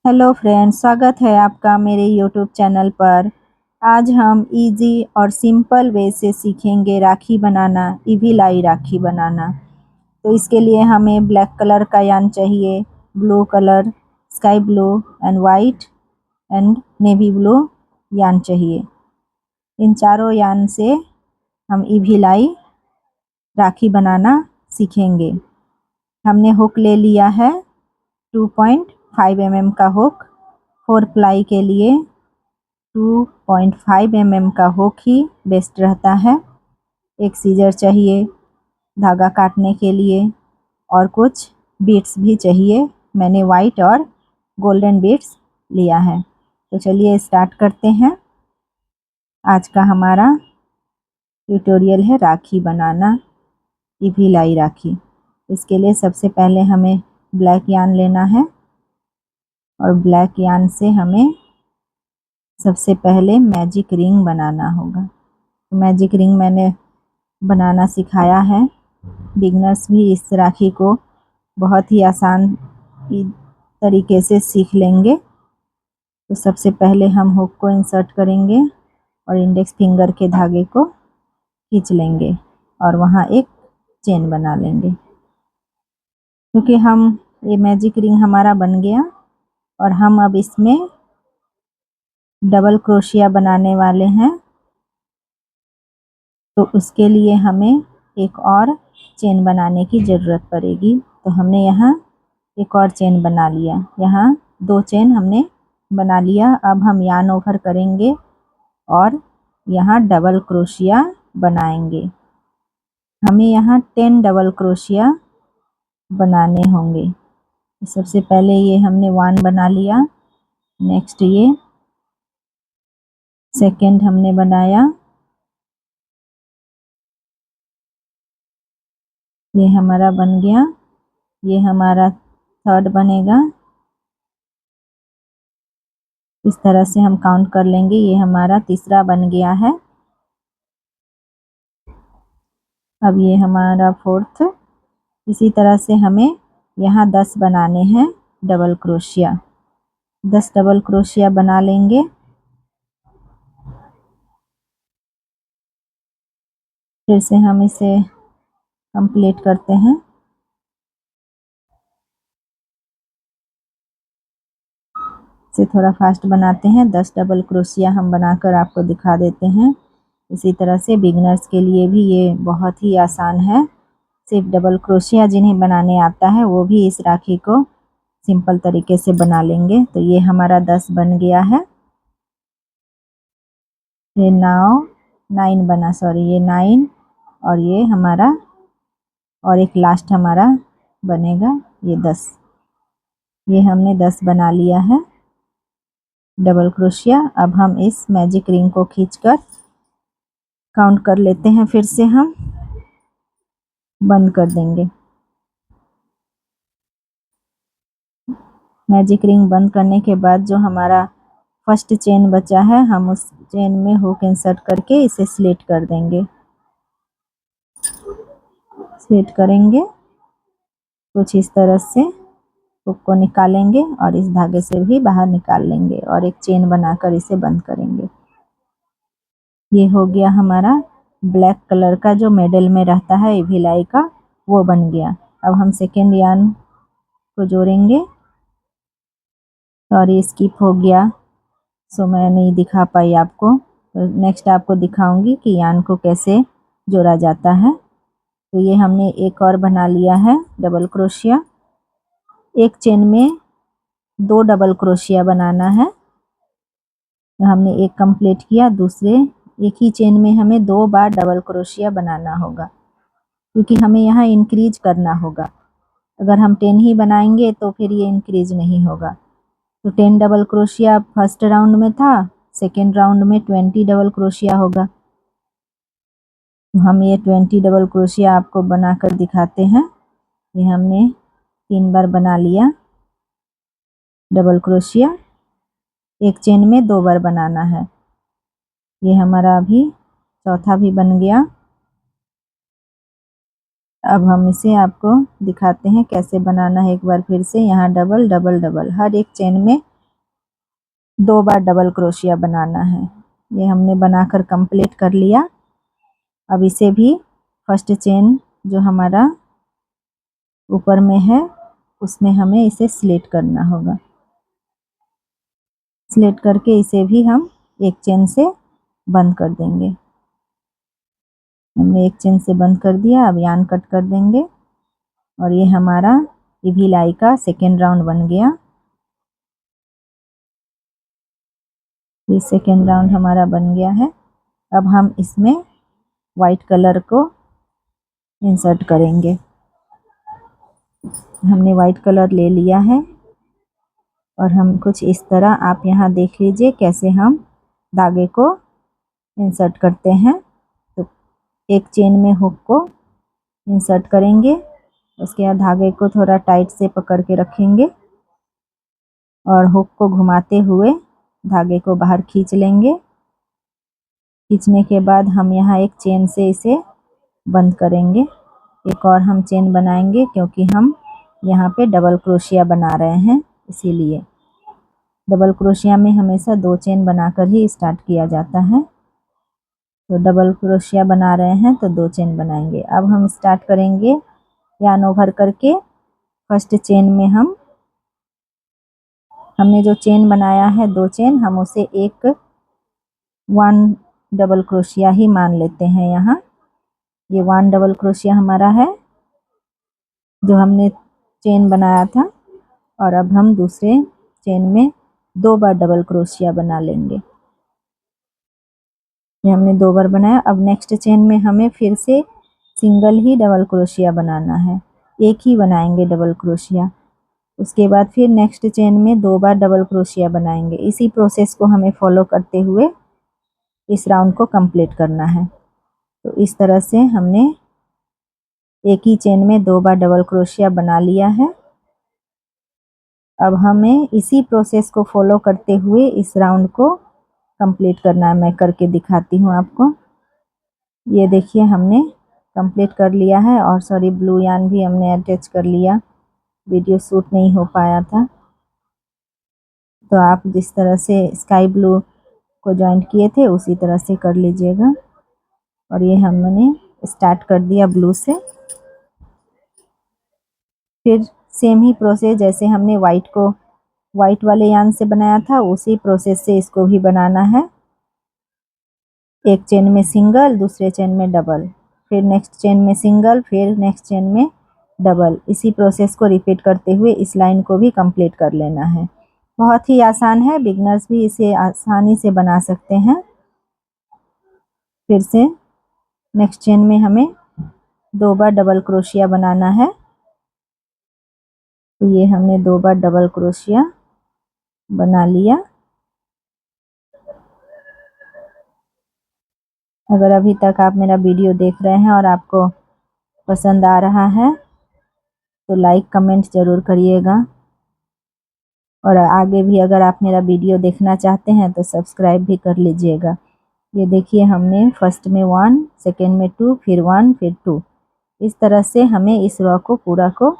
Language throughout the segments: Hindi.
हेलो फ्रेंड्स, स्वागत है आपका मेरे यूट्यूब चैनल पर। आज हम इजी और सिंपल वे से सीखेंगे राखी बनाना, ईभिलाई राखी बनाना। तो इसके लिए हमें ब्लैक कलर का यान चाहिए, blue colour, sky blue and white and navy blue यान चाहिए। इन चारों यान से हम ईभिलाई राखी बनाना सीखेंगे। हमने हुक ले लिया है 2.5 mm का हुक। 4 प्लाई के लिए 2.5 mm का हुक ही बेस्ट रहता है। एक सीजर चाहिए धागा काटने के लिए और कुछ बीट्स भी चाहिए। मैंने वाइट और गोल्डन बीट्स लिया है। तो चलिए स्टार्ट करते हैं। आज का हमारा ट्यूटोरियल है राखी बनाना, ईभिलाई राखी। इसके लिए सबसे पहले हमें ब्लैक यान लेना है और ब्लैक यान से हमें सबसे पहले मैजिक रिंग बनाना होगा। तो मैजिक रिंग मैंने बनाना सिखाया है। बिगनर्स भी इस राखी को बहुत ही आसान तरीके से सीख लेंगे। तो सबसे पहले हम हुक को इंसर्ट करेंगे और इंडेक्स फिंगर के धागे को खींच लेंगे और वहाँ एक चेन बना लेंगे। क्योंकि ये मैजिक रिंग हमारा बन गया और हम अब इसमें डबल क्रोशिया बनाने वाले हैं। तो उसके लिए हमें एक और चेन बनाने की ज़रूरत पड़ेगी। तो हमने यहाँ एक और चेन बना लिया। यहाँ 2 चेन हमने बना लिया। अब हम यार्न ओवर करेंगे और यहाँ डबल क्रोशिया बनाएंगे। हमें यहाँ 10 डबल क्रोशिया बनाने होंगे। सबसे पहले ये हमने 1 बना लिया। नेक्स्ट ये सेकंड हमने बनाया। ये हमारा बन गया। ये हमारा थर्ड बनेगा। इस तरह से हम काउंट कर लेंगे। ये हमारा तीसरा बन गया है। अब ये हमारा फोर्थ। इसी तरह से हमें यहाँ 10 बनाने हैं डबल क्रोशिया। 10 डबल क्रोशिया बना लेंगे। फिर से हम इसे कंप्लीट करते हैं। इसे थोड़ा फास्ट बनाते हैं। 10 डबल क्रोशिया हम बनाकर आपको दिखा देते हैं। इसी तरह से बिगनर्स के लिए भी ये बहुत ही आसान है। सिर्फ डबल क्रोशिया जिन्हें बनाने आता है वो भी इस राखी को सिंपल तरीके से बना लेंगे। तो ये हमारा 10 बन गया है। ये 9 बना, सॉरी ये 9 और ये हमारा और एक लास्ट हमारा बनेगा ये 10। ये हमने 10 बना लिया है डबल क्रोशिया। अब हम इस मैजिक रिंग को खींचकर काउंट कर लेते हैं। फिर से हम बंद कर देंगे। मैजिक रिंग बंद करने के बाद जो हमारा फर्स्ट चेन बचा है, हम उस चेन में हुक इंसर्ट करके इसे स्लिट कर देंगे। स्लिट करेंगे कुछ इस तरह से, हुक को निकालेंगे और इस धागे से भी बाहर निकाल लेंगे और एक चेन बनाकर इसे बंद करेंगे। ये हो गया हमारा ब्लैक कलर का जो मिडल में रहता है ईभिलाई का, वो बन गया। अब हम सेकेंड यार्न को जोड़ेंगे। सॉरी स्किप हो गया, सो मैं नहीं दिखा पाई आपको। तो नेक्स्ट आपको दिखाऊंगी कि यार्न को कैसे जोड़ा जाता है। तो ये हमने एक और बना लिया है डबल क्रोशिया। एक चेन में 2 डबल क्रोशिया बनाना है। तो हमने एक कंप्लीट किया। दूसरे एक ही चेन में हमें 2 बार डबल क्रोशिया बनाना होगा, क्योंकि हमें यहाँ इंक्रीज करना होगा। अगर हम 10 ही बनाएंगे तो फिर ये इंक्रीज नहीं होगा। तो 10 डबल क्रोशिया फर्स्ट राउंड में था, सेकेंड राउंड में 20 डबल क्रोशिया होगा। तो हम ये 20 डबल क्रोशिया आपको बनाकर दिखाते हैं। ये हमने 3 बार बना लिया डबल क्रोशिया। एक चेन में 2 बार बनाना है। ये हमारा अभी चौथा भी बन गया। अब हम इसे आपको दिखाते हैं कैसे बनाना है। एक बार फिर से यहाँ डबल डबल डबल, हर एक चेन में 2 बार डबल क्रोशिया बनाना है। ये हमने बनाकर कंप्लीट कर लिया। अब इसे भी फर्स्ट चेन जो हमारा ऊपर में है उसमें हमें इसे स्लिट करना होगा। स्लिट करके इसे भी हम एक चेन से बंद कर देंगे। हमने एक चेन से बंद कर दिया। अब यार्न कट कर देंगे और ये हमारा ईवी लाई का सेकेंड राउंड बन गया। ये सेकेंड राउंड हमारा बन गया है। अब हम इसमें वाइट कलर को इंसर्ट करेंगे। हमने वाइट कलर ले लिया है और हम कुछ इस तरह, आप यहाँ देख लीजिए कैसे हम धागे को इंसर्ट करते हैं। तो एक चेन में हुक को इंसर्ट करेंगे, उसके बाद धागे को थोड़ा टाइट से पकड़ के रखेंगे और हुक को घुमाते हुए धागे को बाहर खींच लेंगे। खींचने के बाद हम यहाँ एक चेन से इसे बंद करेंगे। एक और हम चेन बनाएंगे क्योंकि हम यहाँ पे डबल क्रोशिया बना रहे हैं, इसीलिए डबल क्रोशिया में हमेशा 2 चेन बनाकर ही स्टार्ट किया जाता है। तो डबल क्रोशिया बना रहे हैं तो 2 चेन बनाएंगे। अब हम स्टार्ट करेंगे यार्न ओवर करके। फर्स्ट चेन में हमने जो चेन बनाया है 2 चेन, हम उसे एक 1 डबल क्रोशिया ही मान लेते हैं। यहाँ ये 1 डबल क्रोशिया हमारा है जो हमने चेन बनाया था। और अब हम दूसरे चेन में 2 बार डबल क्रोशिया बना लेंगे। ये हमने 2 बार बनाया। अब नेक्स्ट चेन में हमें फिर से सिंगल ही डबल क्रोशिया बनाना है, एक ही बनाएंगे डबल क्रोशिया। उसके बाद फिर नेक्स्ट चेन में 2 बार डबल क्रोशिया बनाएंगे। इसी प्रोसेस को हमें फॉलो करते हुए इस राउंड को कंप्लीट करना है। तो इस तरह से हमने एक ही चेन में 2 बार डबल क्रोशिया बना लिया है। अब हमें इसी प्रोसेस को फॉलो करते हुए इस राउंड को कंप्लीट करना है। मैं करके दिखाती हूँ आपको। ये देखिए हमने कंप्लीट कर लिया है और सॉरी ब्लू यार्न भी हमने अटैच कर लिया, वीडियो शूट नहीं हो पाया था। तो आप जिस तरह से स्काई ब्लू को जॉइंट किए थे उसी तरह से कर लीजिएगा। और ये हमने स्टार्ट कर दिया ब्लू से। फिर सेम ही प्रोसेस जैसे हमने वाइट वाले यार्न से बनाया था उसी प्रोसेस से इसको भी बनाना है। एक चेन में सिंगल, दूसरे चेन में डबल, फिर नेक्स्ट चेन में सिंगल, फिर नेक्स्ट चेन में डबल। इसी प्रोसेस को रिपीट करते हुए इस लाइन को भी कंप्लीट कर लेना है। बहुत ही आसान है, बिगनर्स भी इसे आसानी से बना सकते हैं। फिर से नेक्स्ट चेन में हमें 2 बार डबल क्रोशिया बनाना है। तो ये हमने 2 बार डबल क्रोशिया बना लिया। अगर अभी तक आप मेरा वीडियो देख रहे हैं और आपको पसंद आ रहा है तो लाइक कमेंट ज़रूर करिएगा। और आगे भी अगर आप मेरा वीडियो देखना चाहते हैं तो सब्सक्राइब भी कर लीजिएगा। ये देखिए हमने फर्स्ट में 1, सेकेंड में 2, फिर 1, फिर 2। इस तरह से हमें इस रो को पूरा को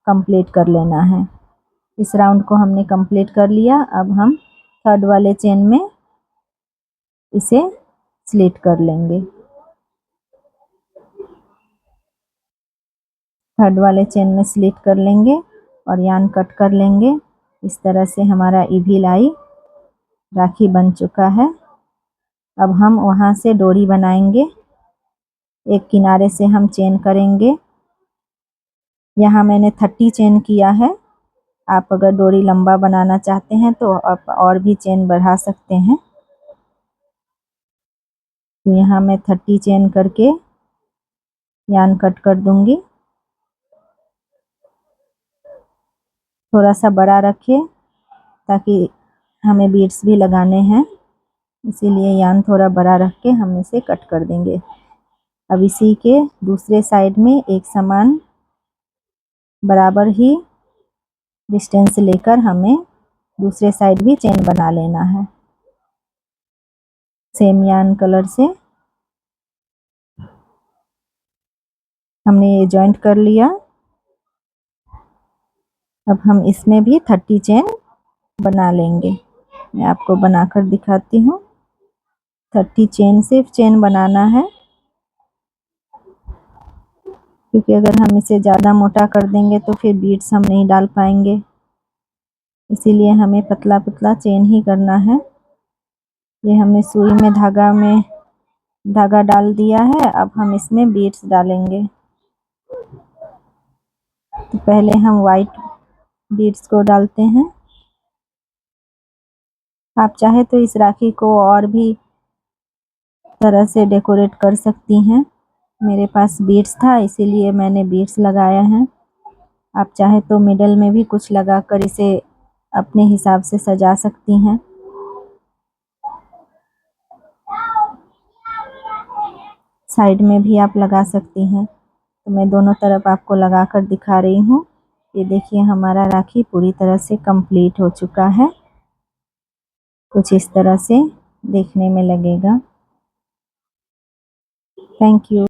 कंप्लीट कर लेना है। इस राउंड को हमने कंप्लीट कर लिया। अब हम थर्ड वाले चेन में इसे स्लिट कर लेंगे। थर्ड वाले चेन में स्लिट कर लेंगे और यार्न कट कर लेंगे। इस तरह से हमारा ईवी लाई राखी बन चुका है। अब हम वहाँ से डोरी बनाएंगे। एक किनारे से हम चेन करेंगे। यहाँ मैंने 30 चेन किया है। आप अगर डोरी लंबा बनाना चाहते हैं तो आप और भी चेन बढ़ा सकते हैं। तो यहाँ मैं 30 चेन करके यार्न कट कर दूंगी। थोड़ा सा बड़ा रखिए ताकि हमें बीड्स भी लगाने हैं, इसीलिए यार्न थोड़ा बड़ा रख के हम इसे कट कर देंगे। अब इसी के दूसरे साइड में एक समान बराबर ही डिस्टेंस लेकर हमें दूसरे साइड भी चेन बना लेना है सेम यार्न कलर से। हमने ये जॉइंट कर लिया। अब हम इसमें भी 30 चेन बना लेंगे। मैं आपको बनाकर दिखाती हूँ। 30 चेन सिर्फ चेन बनाना है, क्योंकि अगर हम इसे ज़्यादा मोटा कर देंगे तो फिर बीड्स हम नहीं डाल पाएंगे, इसीलिए हमें पतला पतला चेन ही करना है। ये हमने सुई में धागा डाल दिया है, अब हम इसमें बीड्स डालेंगे। तो पहले हम वाइट बीड्स को डालते हैं। आप चाहे तो इस राखी को और भी तरह से डेकोरेट कर सकती हैं। मेरे पास बीड्स था इसीलिए मैंने बीड्स लगाया है। आप चाहे तो मिडल में भी कुछ लगाकर इसे अपने हिसाब से सजा सकती हैं। साइड में भी आप लगा सकती हैं। तो मैं दोनों तरफ आपको लगाकर दिखा रही हूँ। ये देखिए हमारा राखी पूरी तरह से कंप्लीट हो चुका है। कुछ इस तरह से देखने में लगेगा। Thank you.